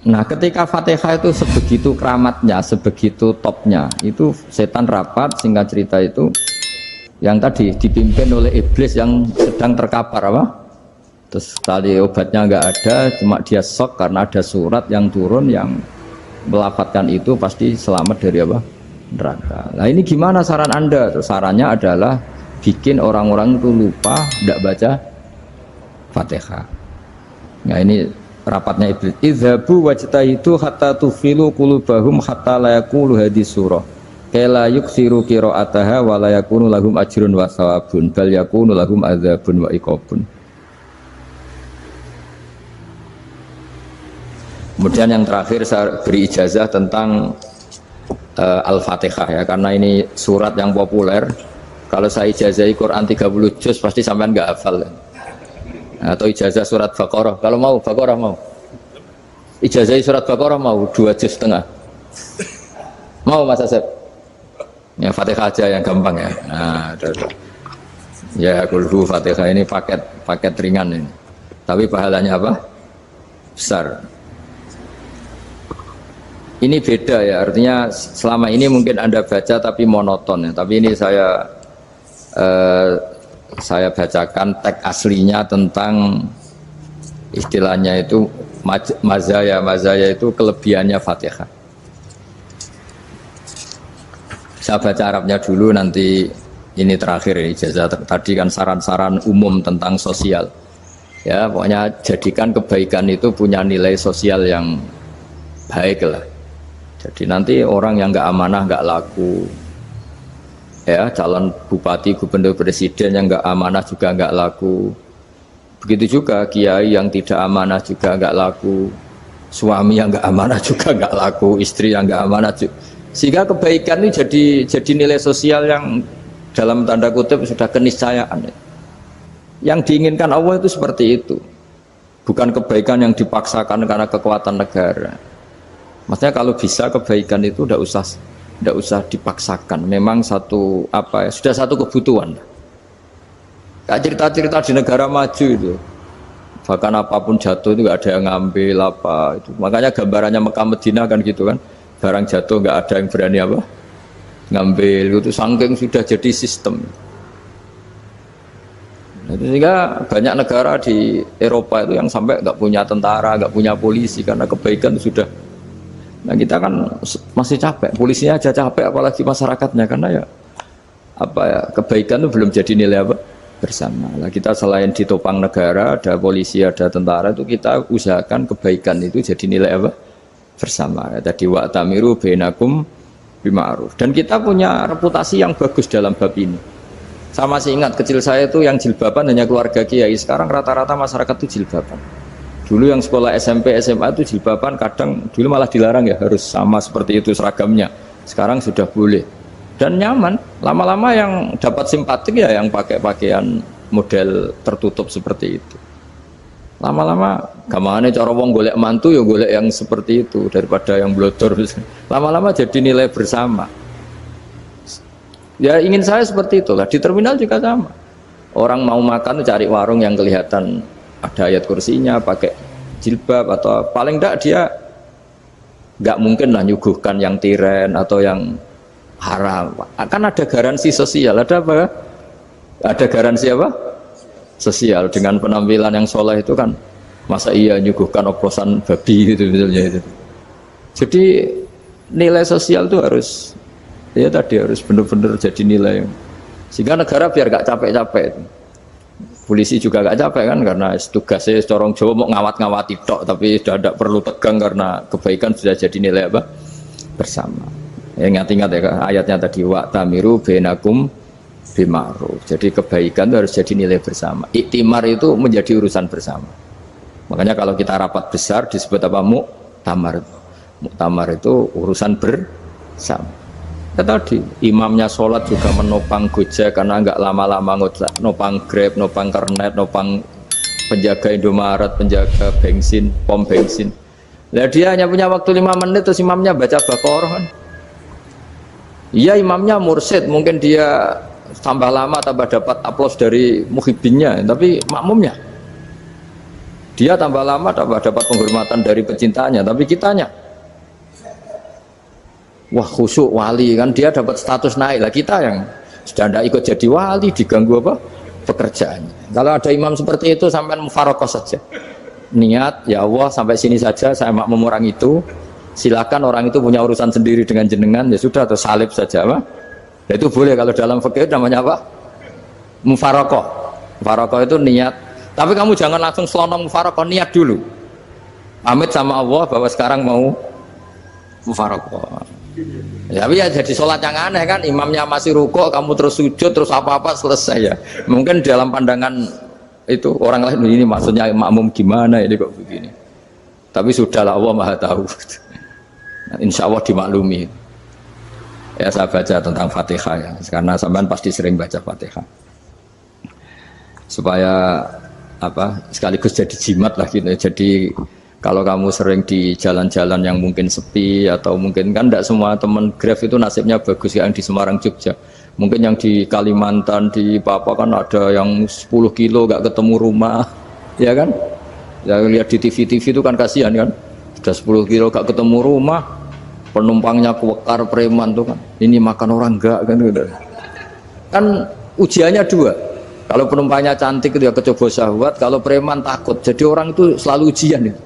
Nah, ketika Fatihah itu sebegitu keramatnya, sebegitu topnya, itu setan rapat, singkat cerita itu, yang tadi dipimpin oleh iblis yang sedang terkapar apa? Terus tali obatnya nggak ada, cuma dia shock karena ada surat yang turun yang melafatkan itu pasti selamat dari apa? Neraka. Nah ini gimana saran Anda? Terus sarannya adalah bikin orang-orang itu lupa, tidak baca Fatihah. Nah ini rapatnya iblis. Idzabu wajtahidu hatta tufilu qulubahum hatta la yaqulu hadis surah. Kala yuksiru qira'ataha wa la yakunu lahum ajrun wa thawabun bal yakunu lahum adzabun wa iqabun. Kemudian yang terakhir saya beri ijazah tentang Al-Fatihah ya, karena ini surat yang populer. Kalau saya ijazahi Quran 30 juz pasti sampean nggak hafal. Atau ijazah surat Baqarah, kalau mau Baqarah mau. Ijazah surat Baqarah mau 2 juz setengah. Mau Mas Asep? Ya Fatihah aja yang gampang ya. Nah, udah. Ya kulhu Fatihah ini paket ringan ini. Tapi pahalanya apa? Besar. Ini beda ya, artinya selama ini mungkin Anda baca tapi monoton ya. Tapi ini saya bacakan teks aslinya tentang istilahnya itu mazaya itu kelebihannya Fatihah. Saya baca Arabnya dulu, nanti ini terakhir ya, ijazah tadi kan saran-saran umum tentang sosial ya, pokoknya jadikan kebaikan itu punya nilai sosial yang baik lah. Jadi nanti orang yang nggak amanah nggak laku ya, calon bupati, gubernur, presiden yang nggak amanah juga nggak laku. Begitu juga kiai yang tidak amanah juga nggak laku, suami yang nggak amanah juga nggak laku, istri yang nggak amanah juga. Sehingga kebaikan ini jadi nilai sosial yang dalam tanda kutip sudah keniscayaan. Yang diinginkan Allah itu seperti itu, bukan kebaikan yang dipaksakan karena kekuatan negara. Maksudnya kalau bisa kebaikan itu tidak usah dipaksakan. Memang satu apa ya, sudah satu kebutuhan. Kayak cerita-cerita di negara maju itu, bahkan apapun jatuh itu nggak ada yang ngambil apa itu. Makanya gambarannya Mekah Medina kan gitu kan, barang jatuh nggak ada yang berani apa ngambil. Itu saking sudah jadi sistem. Sehingga banyak negara di Eropa itu yang sampai nggak punya tentara, nggak punya polisi karena kebaikan itu sudah. Nah kita kan masih capek, polisinya aja capek apalagi masyarakatnya, karena ya apa ya, kebaikan itu belum jadi nilai apa bersama. Nah kita selain ditopang negara, ada polisi, ada tentara, itu kita usahakan kebaikan itu jadi nilai apa bersama. Tadi wa'tamiru bainakum bima'ruf. Dan kita punya reputasi yang bagus dalam bab ini. Saya masih ingat kecil saya itu yang jilbaban hanya keluarga kiai. Sekarang rata-rata masyarakat itu jilbaban. Dulu yang sekolah SMP, SMA itu jilbaban kadang dulu malah dilarang ya, harus sama seperti itu seragamnya. Sekarang sudah boleh dan nyaman. Lama-lama yang dapat simpatik ya yang pakai pakaian model tertutup seperti itu. Lama-lama gamane cara wong golek mantu ya golek yang seperti itu daripada yang blodor. Lama-lama jadi nilai bersama. Ya ingin saya seperti itulah. Di terminal juga sama. Orang mau makan cari warung yang kelihatan ada ayat kursinya, pakai jilbab, atau paling tidak dia nggak mungkin lah nyuguhkan yang tiren atau yang haram. Akan ada garansi sosial, ada apa? Ada garansi apa? Sosial dengan penampilan yang soleh itu kan, masa iya nyuguhkan oplosan babi gitu misalnya itu. Jadi nilai sosial itu harus ya tadi harus benar-benar jadi nilai sehingga negara biar nggak capek-capek. Polisi juga gak capek kan, karena tugasnya corong Jawa mau ngawat-ngawati tok, tapi sudah tidak perlu tegang karena kebaikan sudah jadi nilai apa bersama. Ya, ingat-ingat ya ayatnya tadi, wa'tamiru bainakum bima'ruf. Jadi kebaikan itu harus jadi nilai bersama. Iktimar itu menjadi urusan bersama. Makanya kalau kita rapat besar disebut apa? Muktamar. Muktamar itu urusan bersama. Ya tadi imamnya sholat juga menopang Gojek karena nggak lama-lama nopang Grab, nopang Kernet, nopang penjaga Indomaret, penjaga bensin, pom bensin. Nah dia hanya punya waktu 5 menit terus imamnya baca Baqarah kan. Iya imamnya mursyid, mungkin dia tambah lama tambah dapat aplaus dari muhibbinnya, tapi makmumnya Dia tambah lama dapat penghormatan dari pecintanya, tapi kitanya wah khusyuk wali kan, dia dapat status naik lah. Kita yang sudah tidak ikut jadi wali diganggu apa pekerjaannya. Kalau ada imam seperti itu sampai mufarokoh saja, niat ya Allah sampai sini saja, saya makmum orang itu, silakan orang itu punya urusan sendiri dengan jenengan, ya sudah, atau salib saja apa. Nah, itu boleh kalau dalam fikih namanya apa, mufarokoh. Mufarokoh itu niat, tapi kamu jangan langsung selonong mufarokoh, niat dulu pamit sama Allah bahwa sekarang mau mufarokoh. Ya, tapi ya jadi sholat yang aneh kan, imamnya masih rukuk, kamu terus sujud, terus apa-apa selesai ya. Mungkin dalam pandangan itu orang lain ini maksudnya makmum gimana ini kok begini. Tapi sudahlah, Allah Maha tahu. Insya Allah dimaklumi. Ya saya baca tentang Fatihah ya, karena sampean pasti sering baca Fatihah. Supaya apa sekaligus jadi jimat lah gitu. Jadi kalau kamu sering di jalan-jalan yang mungkin sepi, atau mungkin kan tidak semua teman Grab itu nasibnya bagus yang di Semarang Jogja, mungkin yang di Kalimantan di Papua kan ada yang 10 kilo gak ketemu rumah ya kan, ya lihat di TV-TV itu kan kasihan kan, sudah 10 kilo gak ketemu rumah, penumpangnya kewekar preman tuh kan, ini makan orang enggak kan gitu. Kan ujiannya dua, kalau penumpangnya cantik itu ya kecoba syahwat, kalau preman takut, jadi orang itu selalu ujian itu.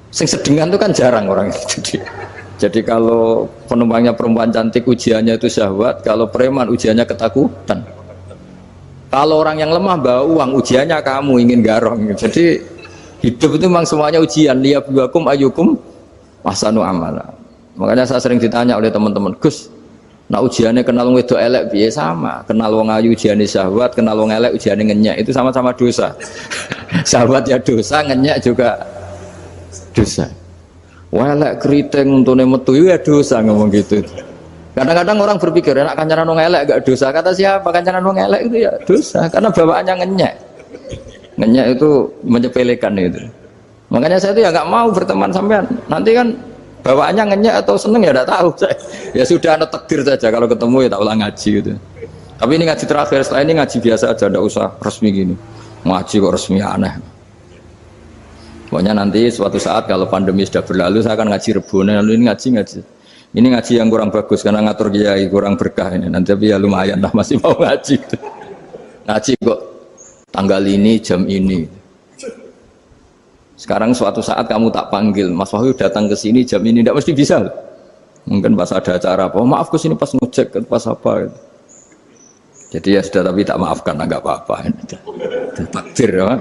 Sing sedengan itu kan jarang orang itu. Jadi kalau penumpangnya perempuan cantik ujiannya itu syahwat, kalau preman ujiannya ketakutan. Kalau orang yang lemah bawa uang ujiannya kamu ingin garong. Jadi hidup itu memang semuanya ujian. Liyabluwakum ayyukum ahsanu amala. Makanya saya sering ditanya oleh teman-teman, Gus, nah ujiannya kenal wong wedok elek piye? Sama, kenal wong ayu ujiannya syahwat, kenal wong elek ujiannya ngenyek, itu sama-sama dosa. Syahwat ya dosa, ngenyek juga dosa. Welek keriting untune metu ya dosa, ngomong gitu. Kadang-kadang orang berpikir enak kancanan wong elek gak dosa. Kata siapa? Kancanan wong elek itu ya dosa karena bawaannya ngenyek. Ngenyek itu menyepelekan itu. Makanya saya itu ya nggak mau berteman sampean. Nanti kan bawaannya ngenyek atau seneng ya tidak tahu. Ya sudah, ada takdir saja, kalau ketemu ya tak ulang ngaji gitu. Tapi ini ngaji terakhir, setelah ini ngaji biasa aja, tidak usah resmi gini. Ngaji kok resmi aneh. Pokoknya nanti suatu saat kalau pandemi sudah berlalu saya akan ngaji Rebone, lalu ini ngaji. Ini ngaji yang kurang bagus karena ngatur kiai kurang berkah ini. Nanti tapi ya lumayan lah, masih mau ngaji. Ngaji kok tanggal ini jam ini. Sekarang suatu saat kamu tak panggil, Mas Wahyu datang ke sini jam ini, tidak mesti bisa. Mungkin pas ada acara apa, oh, maaf ke sini pas ngecek pas apa. Gitu. Jadi ya sudah, tapi tak maafkan, enggak apa-apa. Takdir ya.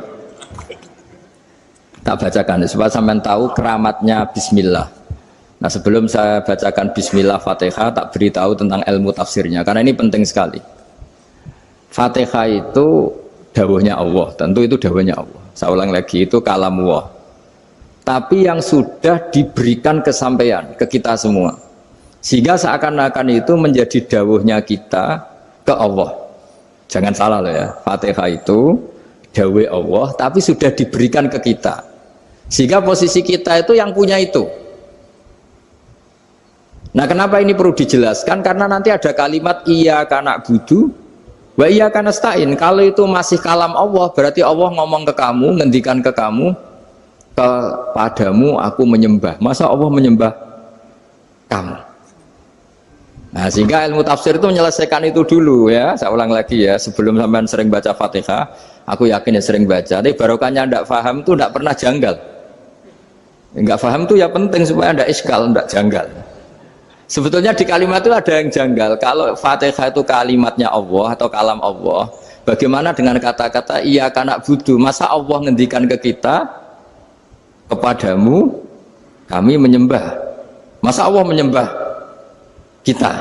Tak bacakan supaya sampean tahu keramatnya bismillah. Nah, sebelum saya bacakan bismillah Fatihah, tak beritahu tentang ilmu tafsirnya karena ini penting sekali. Fatihah itu dawuhnya Allah, tentu itu dawuhnya Allah. Saya ulang lagi, itu kalam Allah. Tapi yang sudah diberikan kesampaian ke kita semua. Sehingga seakan-akan itu menjadi dawuhnya kita ke Allah. Jangan salah loh ya. Fatihah itu dawuh Allah tapi sudah diberikan ke kita. Sehingga posisi kita itu yang punya itu. Nah, kenapa ini perlu dijelaskan? Karena nanti ada kalimat iyyaka na'budu wa iyyaka nasta'in. Kalau itu masih kalam Allah, berarti Allah ngomong ke kamu, ngendikan ke kamu, kepadamu aku menyembah. Masa Allah menyembah kamu? Nah, sehingga ilmu tafsir itu menyelesaikan itu dulu ya. Saya ulang lagi ya, sebelum sampean sering baca Fatihah, aku yakin ya sering baca. Tapi barokahnya tidak paham itu tidak pernah janggal. Enggak paham itu ya penting supaya tidak iskal, tidak janggal. Sebetulnya di kalimat itu ada yang janggal. Kalau Fatihah itu kalimatnya Allah atau kalam Allah, bagaimana dengan kata-kata iyyaka na'budu? Masa Allah ngendikan ke kita, kepadamu kami menyembah? Masa Allah menyembah kita?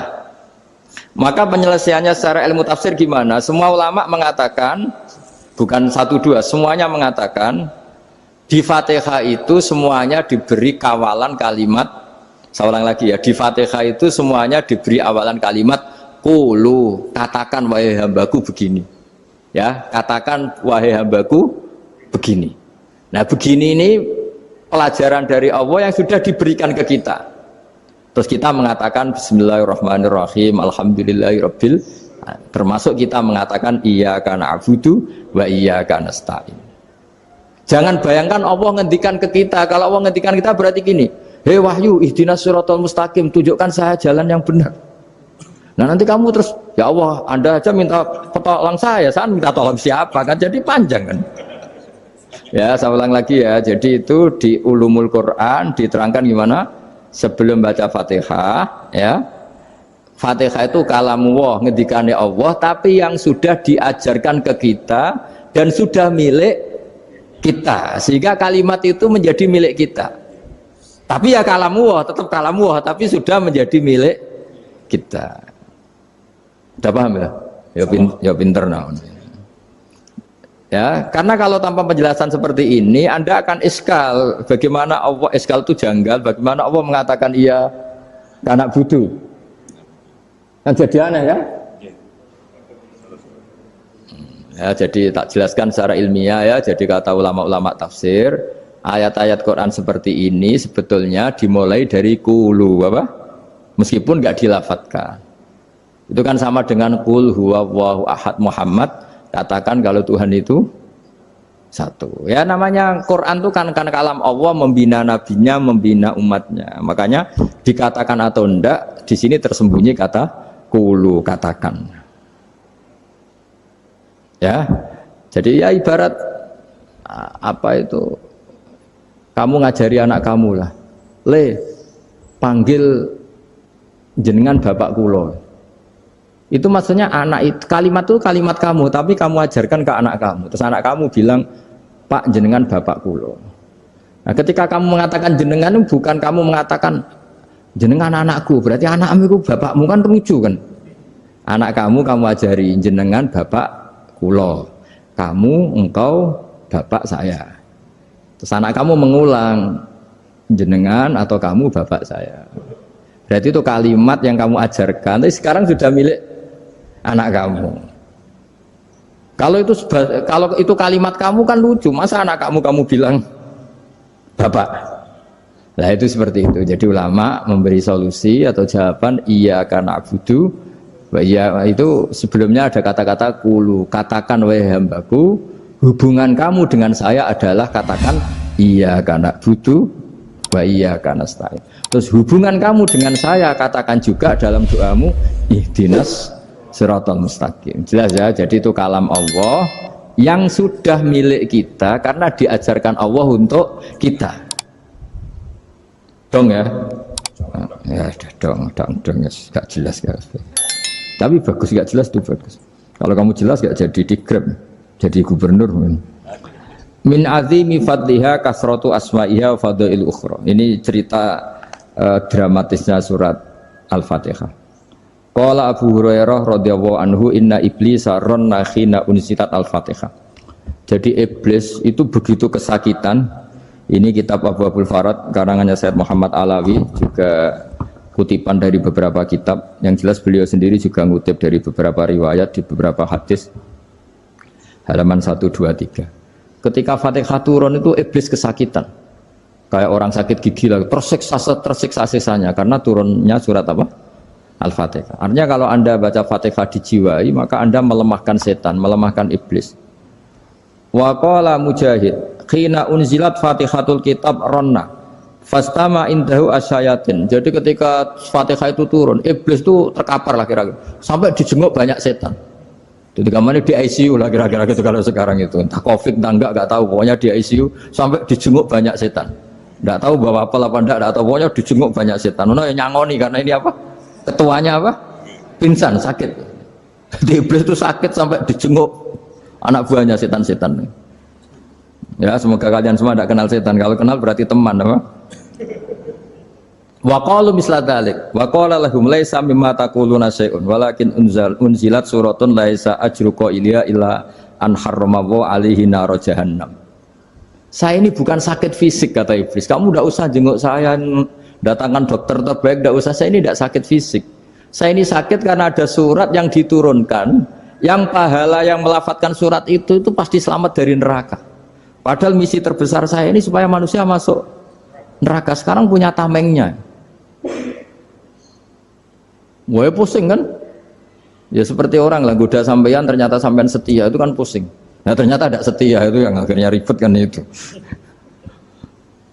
Maka penyelesaiannya secara ilmu tafsir gimana? Semua ulama mengatakan, bukan satu dua, semuanya mengatakan di Fatihah itu semuanya diberi kawalan kalimat. Saya ulang lagi ya, di Fatihah itu semuanya diberi awalan kalimat qulu, katakan wahai hambaku begini. Ya, katakan wahai hambaku begini. Nah, begini ini pelajaran dari Allah yang sudah diberikan ke kita. Terus kita mengatakan bismillahirrahmanirrahim, alhamdulillahirabbil, termasuk kita mengatakan iyyaka na'budu wa iyyaka nasta'in. Jangan bayangkan Allah ngendikan ke kita. Kalau Allah ngendikan kita berarti gini, hei wahyu ihdinas siratal mustaqim, tunjukkan saya jalan yang benar. Nah nanti kamu terus, ya Allah, Anda aja minta tolong saya minta tolong siapa kan, jadi panjang kan. Ya saya ulang lagi ya, jadi itu di ulumul Quran diterangkan gimana sebelum baca Fatihah ya. Fatihah itu kalamullah, ngendikane Allah, tapi yang sudah diajarkan ke kita dan sudah milik kita, sehingga kalimat itu menjadi milik kita. Tapi ya kalamullah, tetap kalamullah, tapi sudah menjadi milik kita. Udah paham ya? Ya pinter naon. Ya, karena kalau tanpa penjelasan seperti ini, Anda akan iskal. Bagaimana Allah iskal itu janggal? Bagaimana Allah mengatakan iya anak budu? Kan jadi aneh ya? Ya, jadi tak jelaskan secara ilmiah ya. Jadi kata ulama-ulama tafsir, ayat-ayat Quran seperti ini sebetulnya dimulai dari kulu apa? Meskipun nggak dilafatkan. Itu kan sama dengan qul huwallahu ahad Muhammad, katakan kalau Tuhan itu satu. Ya namanya Quran itu kan kalam Allah, membina nabinya, membina umatnya. Makanya dikatakan atau enggak, di sini tersembunyi kata qulu, katakan. Ya. Jadi ya ibarat apa itu? Kamu ngajari anak kamu lah. Le, panggil jenengan bapak kulo. Itu maksudnya anak itu, kalimat itu kalimat kamu, tapi kamu ajarkan ke anak kamu. Terus anak kamu bilang, Pak jenengan bapak kulo. Nah ketika kamu mengatakan jenengan, bukan kamu mengatakan jenengan anakku, berarti anakmu itu bapakmu, kan lucu kan. Anak kamu ajari jenengan bapak kulo, kamu engkau bapak saya. Terus anak kamu mengulang jenengan atau kamu bapak saya. Berarti itu kalimat yang kamu ajarkan, tapi sekarang sudah milik anak kamu. Kalau itu kalimat kamu kan lucu, masa anak kamu bilang bapak. Nah itu seperti itu. Jadi ulama memberi solusi atau jawaban iya karena abudu. Iya itu sebelumnya ada kata-kata kulu, katakan wahai hambaku, hubungan kamu dengan saya adalah katakan iya karena abudu wa iya karena nasta'in. Terus hubungan kamu dengan saya katakan juga dalam doamu ihdinas siratal mustaqim. Jelas ya, jadi itu kalam Allah yang sudah milik kita karena diajarkan Allah untuk kita. Dong ya? Ya dong ya, gak jelas gak. Tapi bagus, gak jelas itu bagus. Kalau kamu jelas gak jadi digrab, jadi gubernur. Min azimi fadliha kasratu asma'iha wa fadail ukhra. Ini cerita dramatisnya surat Al-Fatihah. Qala Abu Hurairah radhiyallahu anhu inna iblisa ranna khina unsitat Al-Fatihah. Jadi iblis itu begitu kesakitan. Ini kitab Abu Abul Farad karangannya Syed Muhammad Alawi, juga kutipan dari beberapa kitab. Yang jelas beliau sendiri juga ngutip dari beberapa riwayat di beberapa hadis. Halaman 1, 2, 3. Ketika Fatihah turun itu iblis kesakitan. Kayak orang sakit gigi lah, tersiksa sisanya karena turunnya surat apa? Al-Fatihah. Artinya kalau Anda baca Fatihah dijiwai, maka Anda melemahkan setan, melemahkan iblis. Wa qala Mujahid, khina unzilat Fatihatul kitab ronna fastama indahu asyayatin. Jadi ketika Fatihah itu turun, iblis itu terkapar lah kira-kira, sampai dijenguk banyak setan. Jadi kemana di ICU lah kira-kira gitu kalau sekarang itu, entah COVID entah enggak tahu, pokoknya di ICU sampai dijenguk banyak setan. Enggak tahu bawa apa enggak tahu, pokoknya dijenguk banyak setan. Ono yang nyangoni karena ini apa? Ketuanya apa? Pingsan, sakit. Jadi iblis itu sakit sampai dijenguk anak buahnya setan-setan. Ya semoga kalian semua tidak kenal setan. Kalau kenal berarti teman, apa? Wa qalu misla dzalik wa qala lahum laisa mimma taquluna syai'un walakin unzilat suratun laisa ajru qailiha illa an harrama alaihi nar jahannam. Saya ini bukan sakit fisik kata iblis. Kamu tidak usah jenguk saya, datangkan dokter terbaik, tidak usah. Saya ini tidak sakit fisik. Saya ini sakit karena ada surat yang diturunkan, yang pahala yang melafatkan surat itu pasti selamat dari neraka. Padahal misi terbesar saya ini supaya manusia masuk neraka. Sekarang punya tamengnya. Wah pusing kan? Ya seperti orang lah, goda sampean ternyata sampean setia, itu kan pusing. Nah ternyata tidak setia, itu yang akhirnya ribet kan itu.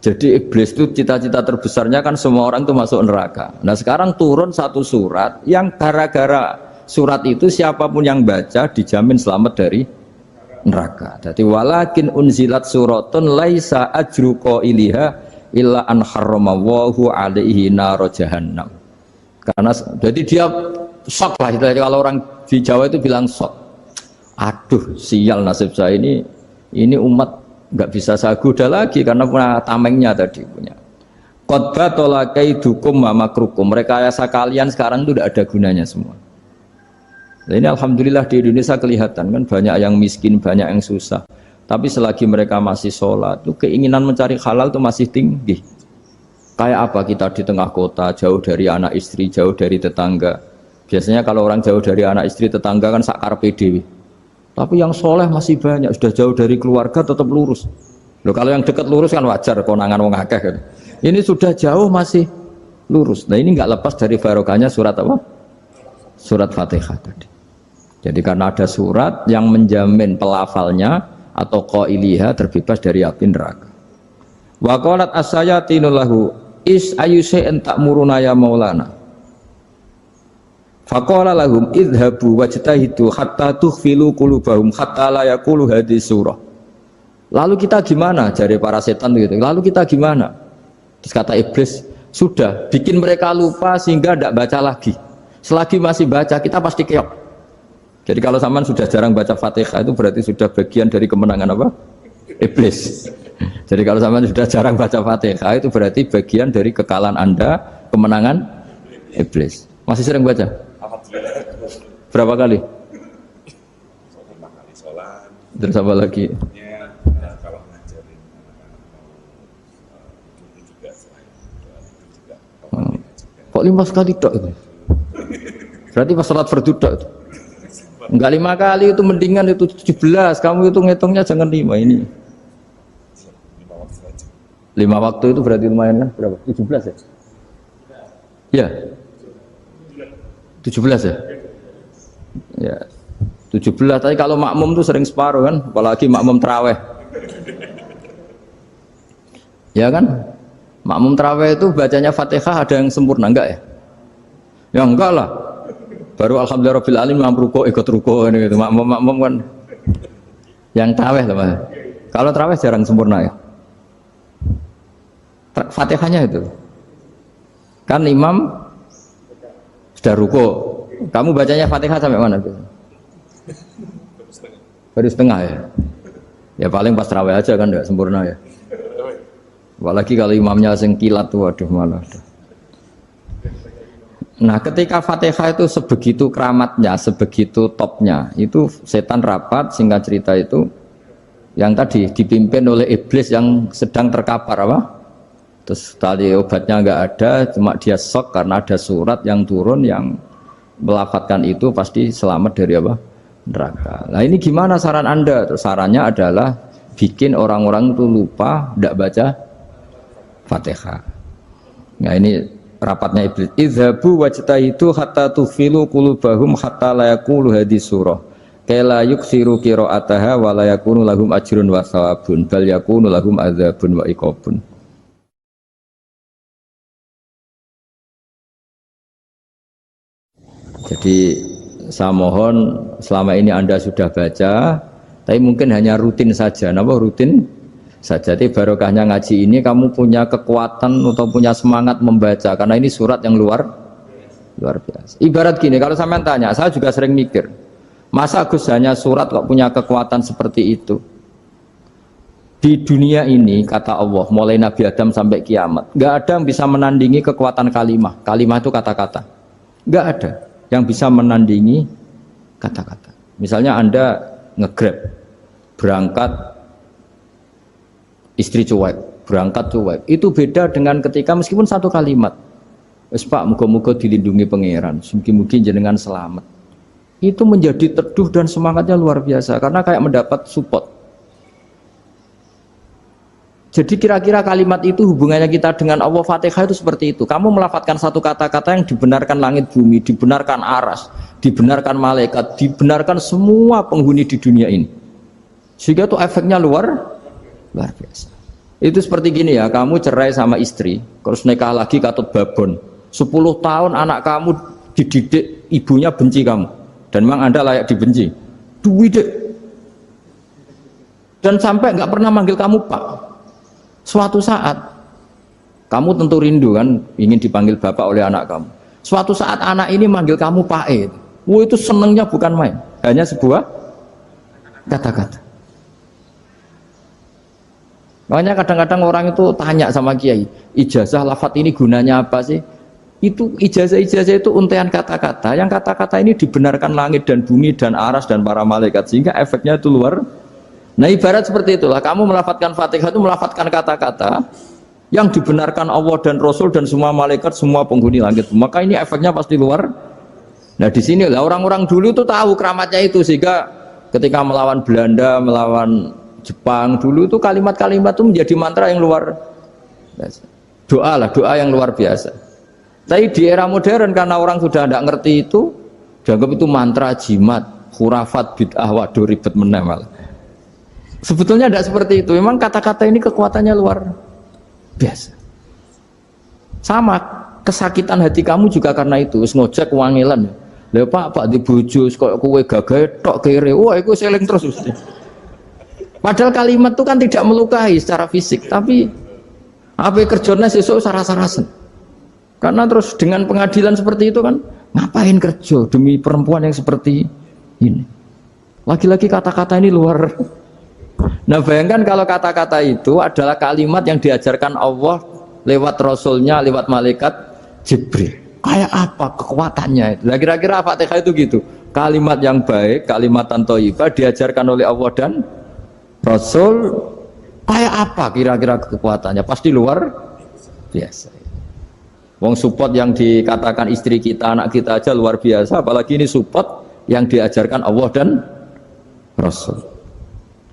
Jadi iblis itu cita-cita terbesarnya kan semua orang itu masuk neraka. Nah sekarang turun satu surat yang gara-gara surat itu siapapun yang baca dijamin selamat dari neraka. Jadi walakin unzilat suratun laisa ajru qailiha illa an harramallahu alaihi nar jahannam. Karena jadi dia shock lah, kalau orang di Jawa itu bilang shock. Aduh sial nasib saya ini umat nggak bisa saya goda lagi karena punya tamengnya tadi punya. Qad batala kaidukum wa makrukum. Rekayasa kalian sekarang itu tidak ada gunanya semua. Nah, ini alhamdulillah di Indonesia kelihatan kan banyak yang miskin, banyak yang susah. Tapi selagi mereka masih sholat, itu keinginan mencari halal itu masih tinggi. Kayak apa kita di tengah kota, jauh dari anak istri, jauh dari tetangga. Biasanya kalau orang jauh dari anak istri, tetangga kan sakar PDW. Tapi yang soleh masih banyak, sudah jauh dari keluarga tetap lurus. Loh, kalau yang dekat lurus kan wajar, konangan wong akeh kan. Ini sudah jauh masih lurus. Nah ini nggak lepas dari barokahnya surat apa? Surat Fatihah tadi. Jadi karena ada surat yang menjamin pelafalnya atau qailiha terbebas dari api neraka. Wa qalat as-sayatinu lahu is ayyusai'in ta'muruna ya maulana. Faqala lahum idhabu wajtahidu hatta tukhfilu qulubahum hatta la yaqulu hadhihi surah. Lalu kita gimana? Jari para setan gitu. Lalu kita gimana? Terus kata iblis, sudah bikin mereka lupa sehingga tidak baca lagi. Selagi masih baca kita pasti keok. Jadi kalau sampean sudah jarang baca Fatihah itu berarti sudah bagian dari kemenangan apa? Iblis. Jadi kalau sampean sudah jarang baca Fatihah itu berarti bagian dari kekalahan Anda, kemenangan iblis. Masih sering baca? Berapa kali? 5 kali sholat. Terus apa lagi? Kalau ngajarin itu juga selain itu juga. Kok 5 kali tok itu? Berarti pas sholat fardu tok itu? Enggak 5 kali itu mendingan itu 17. Kamu itu ngitungnya jangan 5 ini. 5 waktu saja. 5 waktu itu berarti lumayan kan? Berapa? 17 ya? Ya. 17 ya? Ya. 17, tapi kalau makmum tuh sering separuh kan, apalagi makmum terawih. Ya kan? Makmum terawih itu bacanya Fatihah ada yang sempurna enggak ya? Ya enggak lah. Baru alhamdulillah rabbil alamin ruko ikut ruko ini gitu. Makmum kan yang terawih lah Mas. Kalau terawih jarang sempurna ya. Fatihahnya itu. Kan imam sudah ruko, kamu bacanya Fatihah sampai mana? Baru setengah ya. Ya paling pas terawih aja kan enggak sempurna ya. Apalagi kalau imamnya sing kilat tuh, waduh malah. Nah ketika Fatihah itu sebegitu keramatnya, sebegitu topnya, itu setan rapat, singkat cerita itu yang tadi dipimpin oleh iblis yang sedang terkapar apa? Terus tadi obatnya nggak ada, cuma dia shock karena ada surat yang turun yang melafatkan itu pasti selamat dari apa? Neraka. Nah ini gimana saran Anda? Terus sarannya adalah bikin orang-orang itu lupa, tidak baca Fatihah. Nah ini rapatnya iblis. Idhabu wajtahidu hatta tufilu qulubahum hatta la yaqulu hadhihi surah. Kala yuksiru qira'ataha wa la yakunu lahum ajrun wa thawabun bal yakunu lahum adzabun wa iqabun. Jadi saya mohon selama ini Anda sudah baca, tapi mungkin hanya rutin saja. Napa rutin saja? Jadi barokahnya ngaji ini kamu punya kekuatan atau punya semangat membaca karena ini surat yang luar biasa. Ibarat gini, kalau sampean tanya, saya juga sering mikir, masa Gus hanya surat kok punya kekuatan seperti itu? Di dunia ini kata Allah, mulai Nabi Adam sampai kiamat, nggak ada yang bisa menandingi kekuatan kalimah. Kalimah itu kata-kata, nggak ada yang bisa menandingi kata-kata. Misalnya Anda nge-grab, berangkat istri cuek, berangkat cuek. Itu beda dengan ketika meskipun satu kalimat, wes Pak, muga-muga dilindungi pangeran, mugi-mugi jenengan selamat. Itu menjadi teduh dan semangatnya luar biasa karena kayak mendapat support. Jadi kira-kira kalimat itu hubungannya kita dengan Allah, Fatihah itu seperti itu. Kamu melafatkan satu kata-kata yang dibenarkan langit bumi, dibenarkan aras, dibenarkan malaikat, dibenarkan semua penghuni di dunia ini. Sehingga tuh efeknya luar biasa. Itu seperti gini ya, kamu cerai sama istri, terus nikah lagi katut babon. 10 tahun anak kamu dididik, ibunya benci kamu. Dan memang Anda layak dibenci. Duwidek. Dan sampai nggak pernah manggil kamu Pak. Suatu saat, kamu tentu rindu kan, ingin dipanggil Bapak oleh anak kamu. Suatu saat anak ini manggil kamu Pak E. Wah, itu senengnya bukan main. Hanya sebuah kata-kata. Makanya kadang-kadang orang itu tanya sama kiai, ijazah lafadz ini gunanya apa sih? Itu ijazah-ijazah itu untaian kata-kata. Yang kata-kata ini dibenarkan langit dan bumi dan aras dan para malaikat, sehingga efeknya itu luar. Nah ibarat seperti itulah, kamu melafadzkan Fatihah itu melafadzkan kata-kata yang dibenarkan Allah dan Rasul dan semua malaikat, semua penghuni langit. Maka ini efeknya pasti luar. Nah di sini lah orang-orang dulu tuh tahu keramatnya itu, sehingga ketika melawan Belanda, melawan Jepang dulu itu kalimat-kalimat itu menjadi mantra yang luar biasa. Doa yang luar biasa. Tapi di era modern karena orang sudah tidak ngerti itu, dianggap itu mantra, jimat, khurafat, bid'ah, waduh ribet menemal. Sebetulnya tidak seperti itu. Memang kata-kata ini kekuatannya luar biasa. Sama kesakitan hati kamu juga karena itu. Ngojek wangilan. Lha Pak di bojo kok kowe gagah tok kere. Wah, iku seling terus mesti. Padahal kalimat itu kan tidak melukai secara fisik, tapi apa kerjanya sesuk saras-sarasen. Karena terus dengan pengadilan seperti itu kan, ngapain kerja demi perempuan yang seperti ini? Lagi-lagi kata-kata ini luar. Nah bayangkan kalau kata-kata itu adalah kalimat yang diajarkan Allah lewat Rasulnya, lewat malaikat Jibril. Kayak apa kekuatannya? Nah, kira-kira Fatihah itu gitu. Kalimat yang baik, kalimatan thayyibah diajarkan oleh Allah dan Rasul, kayak apa kira-kira kekuatannya? Pasti luar biasa. Wong support yang dikatakan istri kita, anak kita aja luar biasa, apalagi ini support yang diajarkan Allah dan Rasul.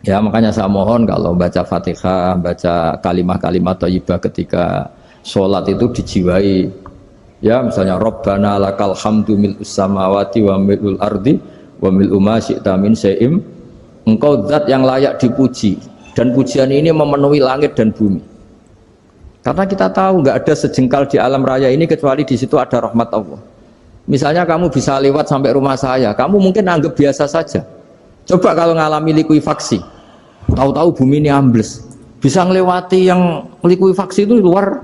Ya makanya saya mohon kalau baca Fatihah, baca kalimat-kalimat thayyibah ketika sholat itu dijiwai. Ya misalnya Rabbana lakal hamdu mil'us samawati wa mil'ul ardi wa mil'u ma syi'ta min syai'im. Engkau zat yang layak dipuji, dan pujian ini memenuhi langit dan bumi. Karena kita tahu nggak ada sejengkal di alam raya ini kecuali di situ ada rahmat Allah. Misalnya kamu bisa lewat sampai rumah saya, kamu mungkin anggap biasa saja. Coba kalau ngalami likuifaksi, tahu-tahu bumi ini ambles, bisa ngelewati yang likuifaksi itu luar.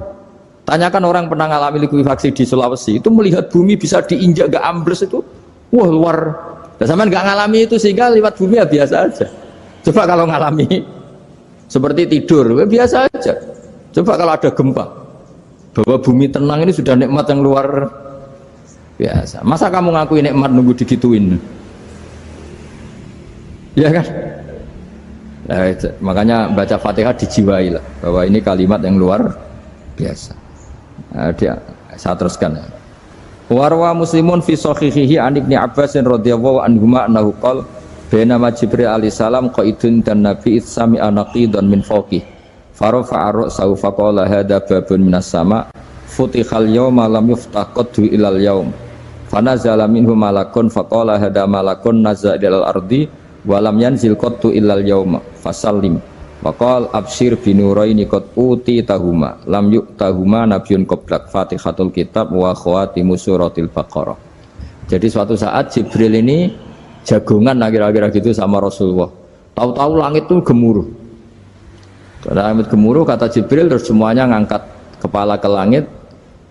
Tanyakan orang pernah ngalami likuifaksi di Sulawesi, itu melihat bumi bisa diinjak gak ambles itu, wah luar. Dan sama nggak ngalami itu sehingga lewat bumi ya biasa aja. Coba kalau ngalami seperti tidur, ya biasa aja. Coba kalau ada gempa, bahwa bumi tenang ini sudah nikmat yang luar biasa. Masa kamu ngakui nikmat nunggu digituin? Ya kan? Nah, makanya baca Fatihah dijiwai lah, bahwa ini kalimat yang luar biasa. Nah, saya teruskan ya. Warwa Muslimun fi sahihihi an Ibnu Abbas radhiyallahu anhuma annahu qala bainama Jibril alaihi salam qaidun dan Nabi itsami anaqidan min fawqih farafa'a ra'sahu faqala hadza babun minas sama futihal yawma lam yuftah qaddu ilal yaum fanazala minhu malakun faqala hadza malakun nazala ilal ardi wa lam yanzil qaddu ilal yauma fasallim waqal absyir binuraini qad uti tahuma lam yu'tahuma nabiyyun qablak Fatihatul kitab wa khawatimu suratil Baqarah. Jadi suatu saat Jibril ini jagongan kira-kira gitu sama Rasulullah. Tahu-tahu langit itu gemuruh. Karena langit gemuruh kata Jibril terus semuanya ngangkat kepala ke langit.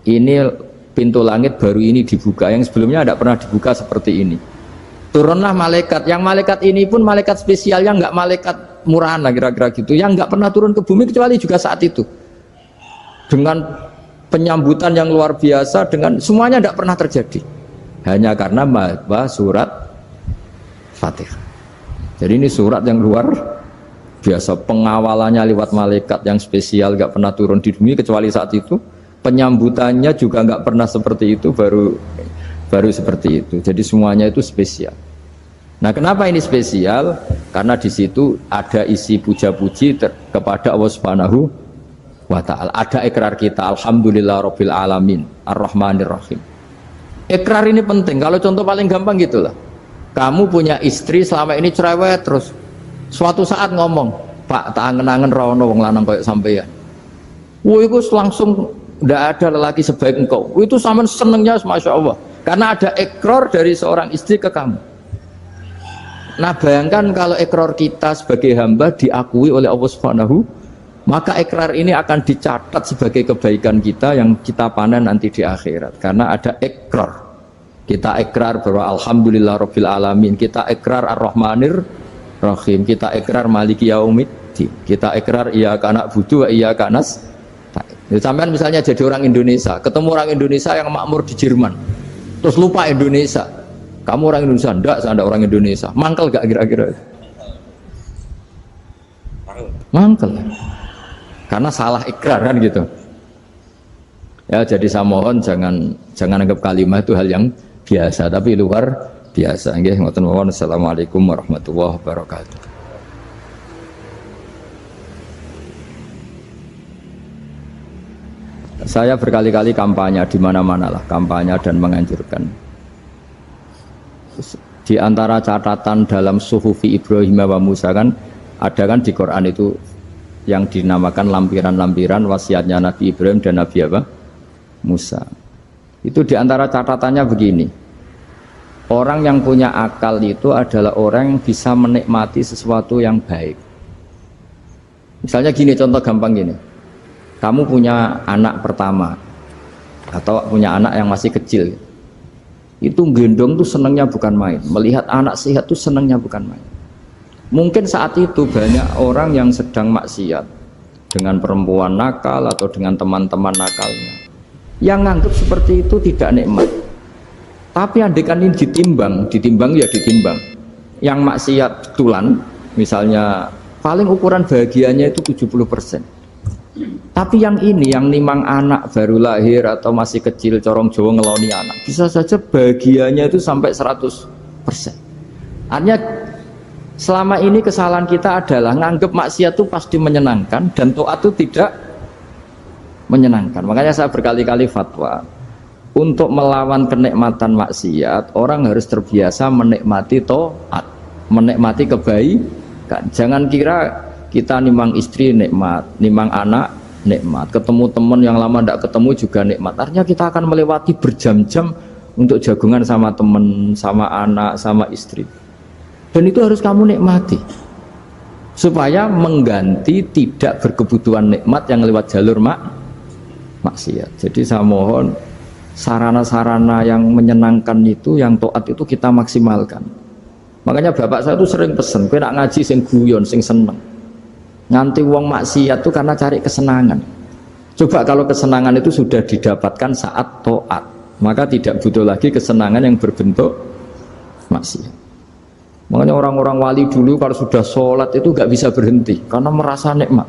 Ini pintu langit baru ini dibuka, yang sebelumnya tidak pernah dibuka seperti ini. Turunlah malaikat, yang malaikat ini pun malaikat spesial, yang nggak malaikat murahan lah kira-kira gitu, yang nggak pernah turun ke bumi kecuali juga saat itu, dengan penyambutan yang luar biasa, dengan semuanya tidak pernah terjadi, hanya karena surat Fatihah. Jadi ini surat yang luar biasa, pengawalannya lewat malaikat yang spesial, nggak pernah turun di bumi kecuali saat itu, penyambutannya juga nggak pernah seperti itu, baru seperti itu. Jadi semuanya itu spesial. Nah, kenapa ini spesial? Karena di situ ada isi puja-puji kepada Allah Subhanahu wa ta'ala. Ada ikrar kita, alhamdulillah rabbil alamin, ar-rahmanir rahim. Ikrar ini penting. Kalau contoh paling gampang gitulah. Kamu punya istri selama ini cerewet terus. Suatu saat ngomong, Pak, tak angen-angen ra ono wong lanang koyo sampeyan. Wah, itu langsung tidak ada lelaki sebaik engkau. Itu sama senengnya, masya Allah. Karena ada ikrar dari seorang istri ke kamu. Nah, bayangkan kalau ikrar kita sebagai hamba diakui oleh Allah Subhanahu, maka ikrar ini akan dicatat sebagai kebaikan kita yang kita panen nanti di akhirat. Karena ada ikrar. Kita ikrar bahwa alhamdulillah rabbil alamin. Kita ikrar ar-rahmanir rahim. Kita ikrar maliki yaumiddin. Kita ikrar iyyaka na'budu wa iyyaka nasta'in. Sampean misalnya jadi orang Indonesia, ketemu orang Indonesia yang makmur di Jerman, terus lupa Indonesia. Kamu orang Indonesia? Enggak, saya enggak orang Indonesia. Mangkel gak kira-kira? Mangkel. Karena salah ikrar kan gitu. Ya, jadi saya mohon jangan anggap kalimat itu hal yang biasa, tapi luar biasa. Nggih, ngoten mawon. Assalamualaikum warahmatullahi wabarakatuh. Saya berkali-kali kampanye di mana-mana lah, kampanye dan menganjurkan. Di antara catatan dalam Suhufi Ibrahim wa Musa kan ada kan di Quran itu yang dinamakan lampiran-lampiran wasiatnya Nabi Ibrahim dan Nabi apa? Musa. Itu di antara catatannya begini. Orang yang punya akal itu adalah orang yang bisa menikmati sesuatu yang baik. Misalnya gini, contoh gampang gini. Kamu punya anak pertama atau punya anak yang masih kecil, itu gendong tuh senangnya bukan main, melihat anak sehat tuh senangnya bukan main. Mungkin saat itu banyak orang yang sedang maksiat dengan perempuan nakal atau dengan teman-teman nakalnya yang nganggap seperti itu tidak nikmat. Tapi andaikan ini ditimbang ya ditimbang. Yang maksiat betulan misalnya paling ukuran bahagianya itu 70%. Tapi yang ini, yang nimang anak baru lahir atau masih kecil, corong Jawa ngeloni anak, bisa saja bahagianya itu sampai 100%. Artinya selama ini kesalahan kita adalah nganggep maksiat itu pasti menyenangkan dan taat itu tidak menyenangkan. Makanya saya berkali-kali fatwa, untuk melawan kenikmatan maksiat, orang harus terbiasa menikmati taat, menikmati kebaikan. Jangan kira kita nimang istri nikmat, nimang anak nikmat, ketemu teman yang lama tidak ketemu juga nikmat. Artinya kita akan melewati berjam-jam untuk jagungan sama teman, sama anak, sama istri. Dan itu harus kamu nikmati supaya mengganti tidak berkebutuhan nikmat yang lewat jalur maksiat. Jadi saya mohon sarana-sarana yang menyenangkan itu, yang taat itu kita maksimalkan. Makanya bapak saya itu sering pesen, kowe nak ngaji sing guyon, sing seneng. Nganti wong maksiat itu karena cari kesenangan. Coba kalau kesenangan itu sudah didapatkan saat taat, maka tidak butuh lagi kesenangan yang berbentuk maksiat. Makanya orang-orang wali dulu kalau sudah sholat itu gak bisa berhenti karena merasa nikmat.